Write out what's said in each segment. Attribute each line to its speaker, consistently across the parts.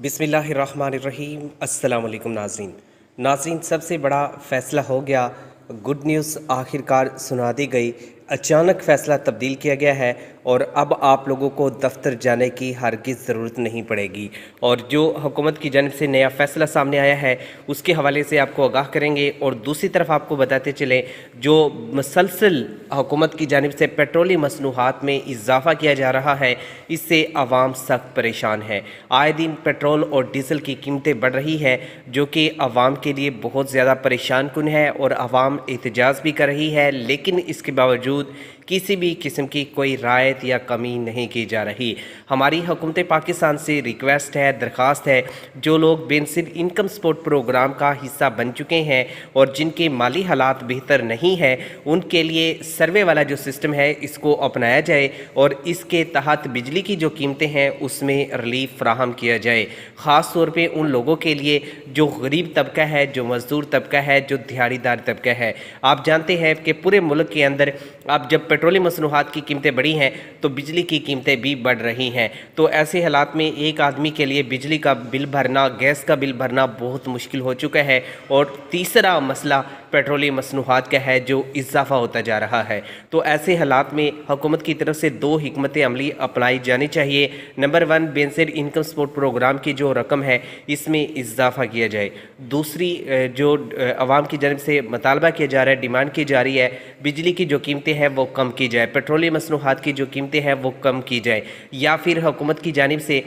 Speaker 1: बिस्मिल्लाहिर्रहमानिर्रहीम। अस्सलाम वालेकुम नाज़रीन, सबसे बड़ा फ़ैसला हो गया। गुड न्यूज़ आखिरकार सुना दी गई। अचानक फ़ैसला तब्दील किया गया है और अब आप लोगों को दफ्तर जाने की हरगिज़ ज़रूरत नहीं पड़ेगी। और जो हुकूमत की जानिब से नया फ़ैसला सामने आया है उसके हवाले से आपको आगाह करेंगे। और दूसरी तरफ आपको बताते चलें, जो मसलसल हुकूमत की जानिब से पेट्रोली मसनूहात में इजाफ़ा किया जा रहा है, इससे आवाम सख्त परेशान है। आए दिन पेट्रोल और डीज़ल की कीमतें बढ़ रही है, जो कि आवाम के लिए बहुत ज़्यादा परेशान कुन है और आवाम एहतजाज भी कर रही है। लेकिन इसके बावजूद किसी भी किस्म की कोई रायत या कमी नहीं की जा रही। हमारी हुकूमत पाकिस्तान से रिक्वेस्ट है, दरख्वास्त है, जो लोग बेनज़ीर इनकम सपोर्ट प्रोग्राम का हिस्सा बन चुके हैं और जिनके माली हालात बेहतर नहीं है, उनके लिए सर्वे वाला जो सिस्टम है इसको अपनाया जाए और इसके तहत बिजली की जो कीमतें हैं उसमें रिलीफ फराहम किया जाए। ख़ास तौर पे उन लोगों के लिए जो गरीब तबका है, जो मज़दूर तबका है, जो दिहाड़ीदार तबका है। आप जानते हैं कि पूरे मुल्क के अंदर अब जब पेट्रोलियम मसनूहात की कीमतें बढ़ी हैं तो बिजली की कीमतें भी बढ़ रही हैं। तो ऐसे हालात में एक आदमी के लिए बिजली का बिल भरना, गैस का बिल भरना बहुत मुश्किल हो चुका है। और तीसरा मसला पेट्रोलियम मसनूहात का है, जो इजाफा होता जा रहा है। तो ऐसे हालात में हुकूमत की तरफ से दो हिकमत अमली अपनाई जानी चाहिए। Number 1, Benazir income support programme की जो रकम है इसमें इजाफा किया जाए। दूसरी जो आवाम की जानब से मुतालबा किया जा रहा है, डिमांड की जा रही है, बिजली की जो कीमतें हैं वो कम की जाए, पेट्रोलियम मसनूहात की जो कीमतें हैं वो कम की जाए। या फिर हुकूमत की जानिब से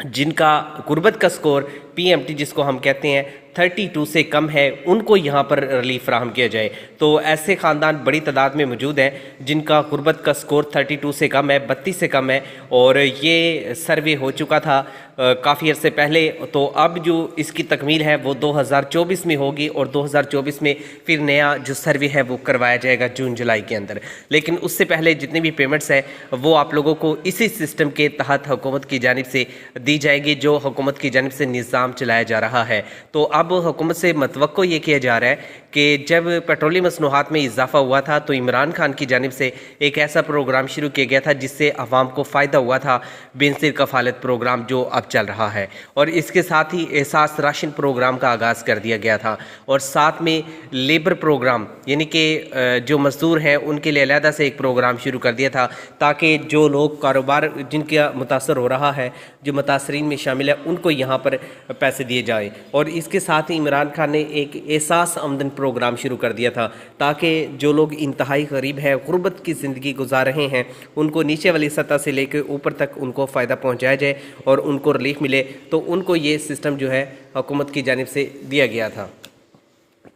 Speaker 1: जिनका गुर्बत का स्कोर PMT जिसको हम कहते हैं 32 से कम है, उनको यहाँ पर रिलीफ फराहम किया जाए। तो ऐसे ख़ानदान बड़ी तादाद में मौजूद हैं जिनका गुर्बत का स्कोर 32 से कम है, 32 से कम है। और ये सर्वे हो चुका था काफ़ी अर्से पहले। तो अब जो इसकी तकमील है वो 2024 में होगी और 2024 में फिर नया जो सर्वे है वो करवाया जाएगा जून जुलाई के अंदर। लेकिन उससे पहले जितनी भी पेमेंट्स है वो आप लोगों को इसी सिस्टम के तहत हुकूमत की जानिब से दी जाएगी, जो हुकूमत की जानिब से निज़ाम चलाया जा रहा है। तो अब हुकूमत से मतवक्को ये किया जा रहा है कि जब पेट्रोलियम मसनूहात में इजाफा हुआ था तो इमरान खान की जानिब से एक ऐसा प्रोग्राम शुरू किया गया था जिससे आवाम को फ़ायदा हुआ था, बेनज़ीर कफ़ालत प्रोग्राम जो अब चल रहा है। और इसके साथ ही एहसास राशन प्रोग्राम का आगाज़ कर दिया गया था। और साथ में लेबर प्रोग्राम, यानी कि जो मज़दूर हैं उनके लिए अलहदा से एक प्रोग्राम शुरू कर दिया था, ताकि जो लोग कारोबार जिनका मुतासर हो रहा है, जो मुतासरीन में शामिल है, उनको यहाँ पर पैसे दिए जाए। और इसके साथ ही इमरान खान ने एक एहसास आमदन प्रोग्राम शुरू कर दिया था, ताकि जो लोग इंतहाई गरीब हैं, गुर्बत की ज़िंदगी गुजार रहे हैं, उनको नीचे वाली सतह से लेकर ऊपर तक उनको फ़ायदा पहुँचाया जाए और उनको रिलीफ मिले। तो उनको ये सिस्टम जो है हुकूमत की जानिब से दिया गया था।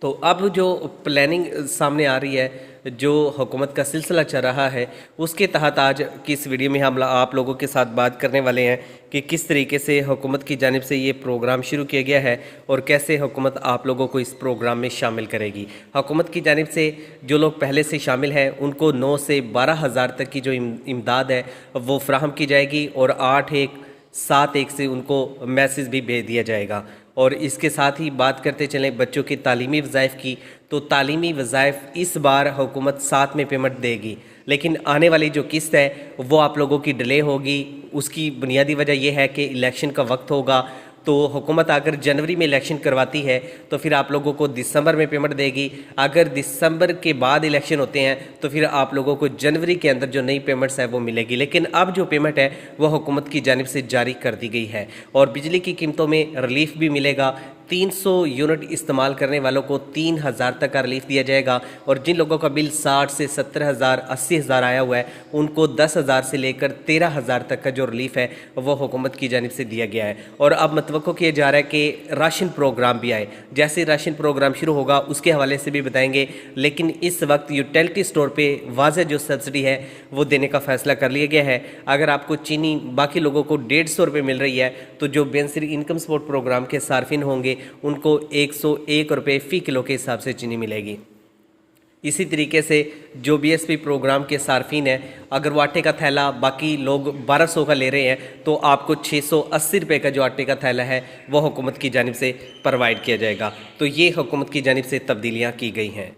Speaker 1: तो अब जो प्लानिंग सामने आ रही है, जो हुकूमत का सिलसिला चल रहा है, उसके तहत आज की इस वीडियो में हम आप लोगों के साथ बात करने वाले हैं कि किस तरीके से हुकूमत की जानिब से ये प्रोग्राम शुरू किया गया है और कैसे हुकूमत आप लोगों को इस प्रोग्राम में शामिल करेगी। हुकूमत की जानिब से जो लोग पहले से शामिल हैं उनको 9 से 12 हज़ार तक की जो इमदाद है वो फ्राहम की जाएगी और 8-1-7-1 से उनको मैसेज भी भेज दिया जाएगा। और इसके साथ ही बात करते चलें बच्चों की तालीमी वज़ाइफ की, तो तालीमी वज़ाइफ इस बार हुकूमत साथ में पेमेंट देगी, लेकिन आने वाली जो किस्त है वो आप लोगों की डिले होगी। उसकी बुनियादी वजह यह है कि इलेक्शन का वक्त होगा। तो हुकूमत अगर जनवरी में इलेक्शन करवाती है तो फिर आप लोगों को दिसंबर में पेमेंट देगी। अगर दिसंबर के बाद इलेक्शन होते हैं तो फिर आप लोगों को जनवरी के अंदर जो नई पेमेंट्स है वो मिलेगी। लेकिन अब जो पेमेंट है वह हुकूमत की जानिब से जारी कर दी गई है और बिजली की कीमतों में रिलीफ भी मिलेगा। 300 यूनिट इस्तेमाल करने वालों को 3000 तक का रिलीफ दिया जाएगा और जिन लोगों का बिल 60 से 70,000 80,000 आया हुआ है उनको 10,000 से लेकर 13,000 तक का जो रिलीफ है वो हुकूमत की जानिब से दिया गया है। और अब मतवक्को किया जा रहा है कि राशन प्रोग्राम भी आए। जैसे राशन प्रोग्राम शुरू होगा उसके हवाले से भी बताएंगे। लेकिन इस वक्त यूटिलिटी स्टोर पे वाज़ह जो सब्सिडी है वो देने का फ़ैसला कर लिया गया है। अगर आपको चीनी बाकी लोगों को 150 रुपये मिल रही है तो जो बेनज़ीर इनकम सपोर्ट प्रोग्राम के सार्फिन होंगे उनको 101 रुपये फ़ी किलो के हिसाब से चीनी मिलेगी। इसी तरीके से जो BSP प्रोग्राम के सार्फिन हैं, अगर वो आटे का थैला बाकी लोग 1200 का ले रहे हैं तो आपको 680 रुपये का जो आटे का थैला है वो हुकूमत की जानिब से प्रोवाइड किया जाएगा। तो ये हुकूमत की जानिब से तब्दीलियाँ की गई हैं।